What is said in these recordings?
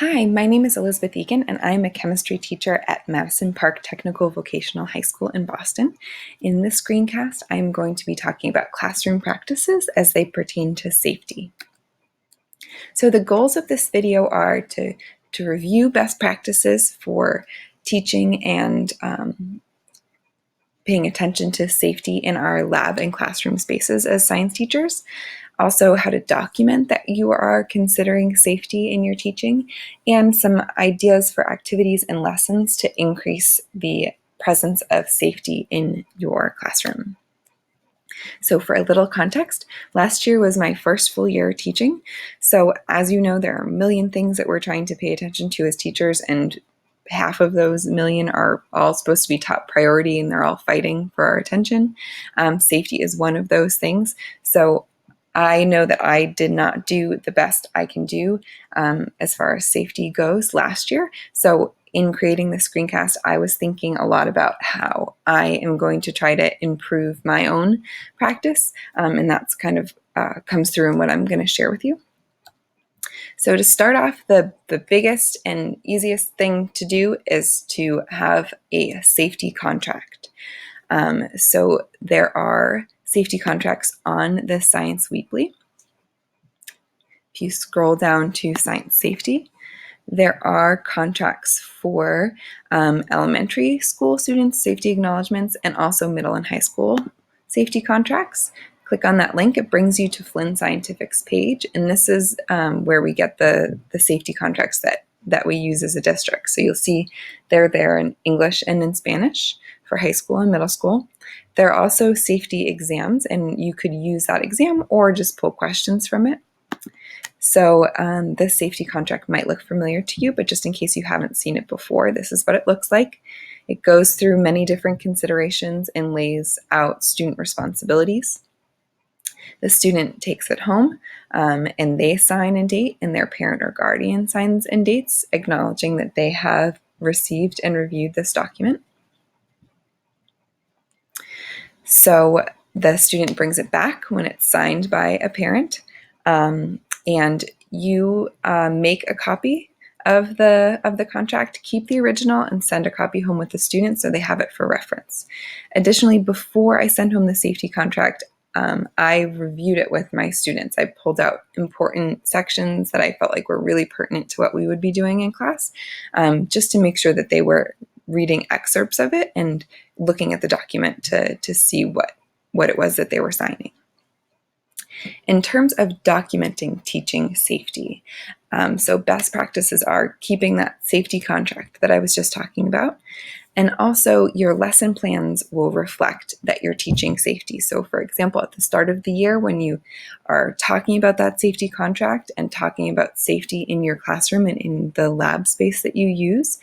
Hi, my name is Elizabeth Egan, and I'm a chemistry teacher at Madison Park Technical Vocational High School in Boston. In this screencast, I'm going to be talking about classroom practices as they pertain to safety. So the goals of this video are to review best practices for teaching and paying attention to safety in our lab and classroom spaces as science teachers. Also, how to document that you are considering safety in your teaching, and some ideas for activities and lessons to increase the presence of safety in your classroom. So for a little context, last year was my first full year teaching. So as you know, there are a million things that we're trying to pay attention to as teachers, and half of those million are all supposed to be top priority, and they're all fighting for our attention. Safety is one of those things. So I know that I did not do the best I can do as far as safety goes last year. So in creating the screencast, I was thinking a lot about how I am going to try to improve my own practice, and that's kind of comes through in what I'm going to share with you. So to start off, the biggest and easiest thing to do is to have a safety contract. So there are safety contracts on the Science Weebly. If you scroll down to Science Safety, there are contracts for elementary school students, safety acknowledgements, and also middle and high school safety contracts. Click on that link, it brings you to Flynn Scientific's page, and this is where we get the safety contracts that we use as a district. So you'll see they're there in English and in Spanish for high school and middle school. There are also safety exams, and you could use that exam or just pull questions from it. So this safety contract might look familiar to you, but just in case you haven't seen it before, this is what it looks like. It goes through many different considerations and lays out student responsibilities. The student takes it home and they sign and date, and their parent or guardian signs and dates, acknowledging that they have received and reviewed this document. So the student brings it back when it's signed by a parent, and you make a copy of the contract, keep the original, and send a copy home with the student so they have it for reference. Additionally, before I send home the safety contract, I reviewed it with my students. I pulled out important sections that I felt like were really pertinent to what we would be doing in class, just to make sure that they were reading excerpts of it and looking at the document to see what it was that they were signing. In terms of documenting teaching safety, so best practices are keeping that safety contract that I was just talking about. And also your lesson plans will reflect that you're teaching safety. So for example, at the start of the year, when you are talking about that safety contract and talking about safety in your classroom and in the lab space that you use,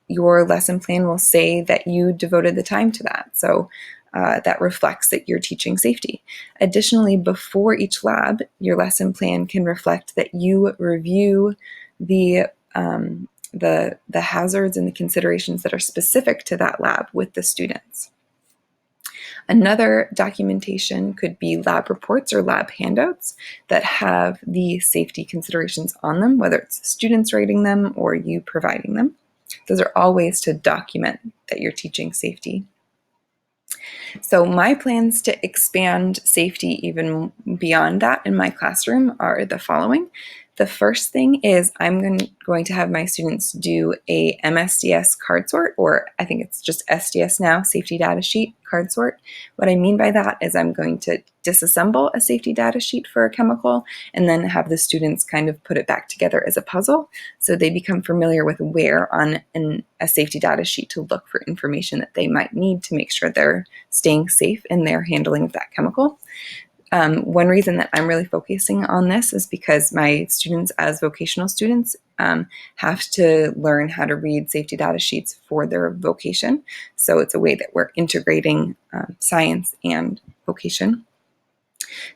your lesson plan will say that you devoted the time to that. So that reflects that you're teaching safety. Additionally, before each lab, your lesson plan can reflect that you review the hazards and the considerations that are specific to that lab with the students. Another documentation could be lab reports or lab handouts that have the safety considerations on them, whether it's students writing them or you providing them. Those are all ways to document that you're teaching safety. So my plans to expand safety even beyond that in my classroom are the following. The first thing is I'm going to have my students do a MSDS card sort, or I think it's just SDS now, safety data sheet card sort. What I mean by that is I'm going to disassemble a safety data sheet for a chemical and then have the students kind of put it back together as a puzzle so they become familiar with where on a safety data sheet to look for information that they might need to make sure they're staying safe in their handling of that chemical. One reason that I'm really focusing on this is because my students, as vocational students, have to learn how to read safety data sheets for their vocation. So it's a way that we're integrating science and vocation.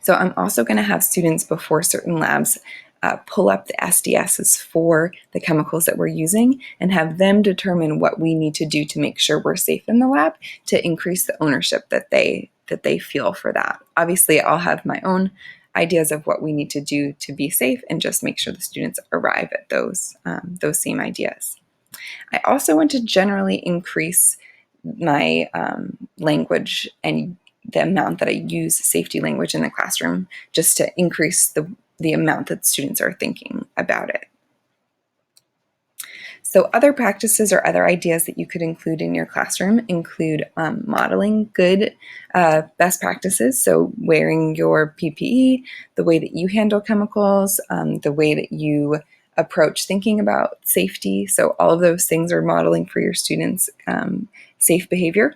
So I'm also going to have students before certain labs pull up the SDSs for the chemicals that we're using and have them determine what we need to do to make sure we're safe in the lab to increase the ownership that they feel for that. Obviously, I'll have my own ideas of what we need to do to be safe, and just make sure the students arrive at those same ideas. I also want to generally increase my language and the amount that I use safety language in the classroom, just to increase the amount that students are thinking about it. So other practices or other ideas that you could include in your classroom include modeling good best practices. So wearing your PPE, the way that you handle chemicals, the way that you approach thinking about safety. So all of those things are modeling for your students safe behavior.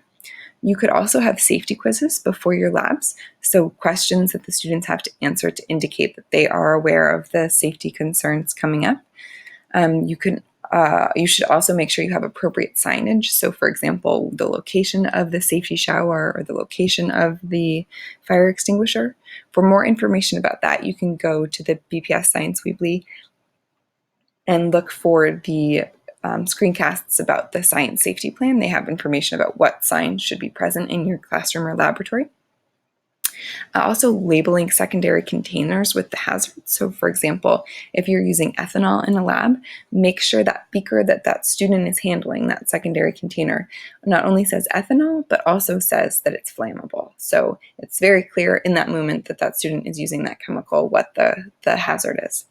You could also have safety quizzes before your labs, so questions that the students have to answer to indicate that they are aware of the safety concerns coming up. You should also make sure you have appropriate signage. So, for example, the location of the safety shower or the location of the fire extinguisher. For more information about that, you can go to the BPS Science Weebly and look for the screencasts about the science safety plan. They have information about what signs should be present in your classroom or laboratory. Also, labeling secondary containers with the hazards. So, for example, if you're using ethanol in a lab, make sure that beaker that student is handling, that secondary container, not only says ethanol, but also says that it's flammable. So it's very clear in that moment that student is using that chemical, what the hazard is.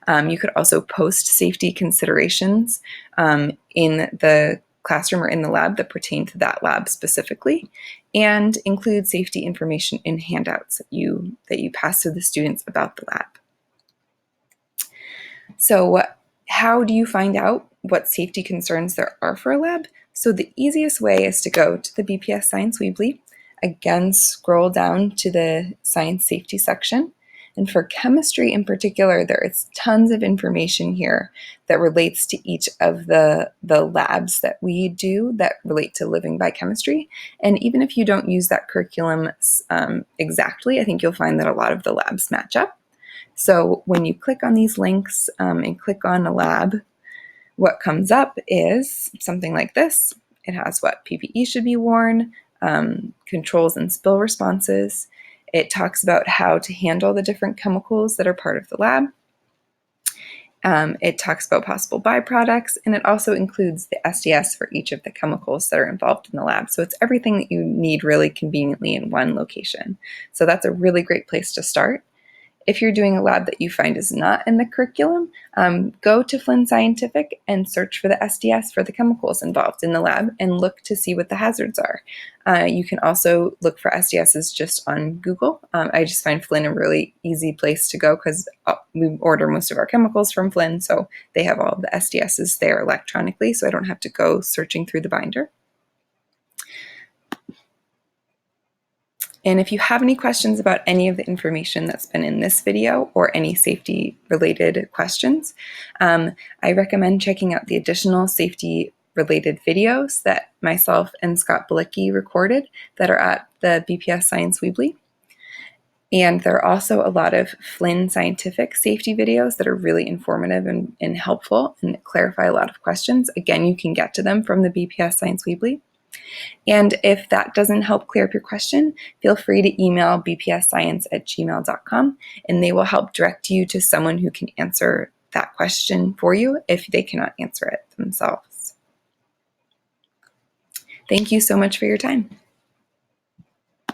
You could also post safety considerations in the classroom or in the lab that pertain to that lab specifically, and include safety information in handouts that you pass to the students about the lab. So how do you find out what safety concerns there are for a lab? So the easiest way is to go to the BPS Science Weebly. Again, scroll down to the science safety section. And for chemistry in particular, there is tons of information here that relates to each of the labs that we do that relate to living by chemistry. And even if you don't use that curriculum exactly, I think you'll find that a lot of the labs match up. So when you click on these links and click on a lab, what comes up is something like this. It has what PPE should be worn, controls and spill responses. It talks about how to handle the different chemicals that are part of the lab. It talks about possible byproducts, and it also includes the SDS for each of the chemicals that are involved in the lab. So it's everything that you need really conveniently in one location. So that's a really great place to start. If you're doing a lab that you find is not in the curriculum, go to Flynn Scientific and search for the SDS for the chemicals involved in the lab and look to see what the hazards are. You can also look for SDSs just on Google. I just find Flynn a really easy place to go because we order most of our chemicals from Flynn, so they have all the SDSs there electronically, so I don't have to go searching through the binder. And if you have any questions about any of the information that's been in this video or any safety related questions, I recommend checking out the additional safety related videos that myself and Scott Balicki recorded that are at the BPS Science Weebly. And there are also a lot of Flynn scientific safety videos that are really informative and helpful and clarify a lot of questions. Again, you can get to them from the BPS Science Weebly. And if that doesn't help clear up your question, feel free to email bpsscience@gmail.com, and they will help direct you to someone who can answer that question for you if they cannot answer it themselves. Thank you so much for your time.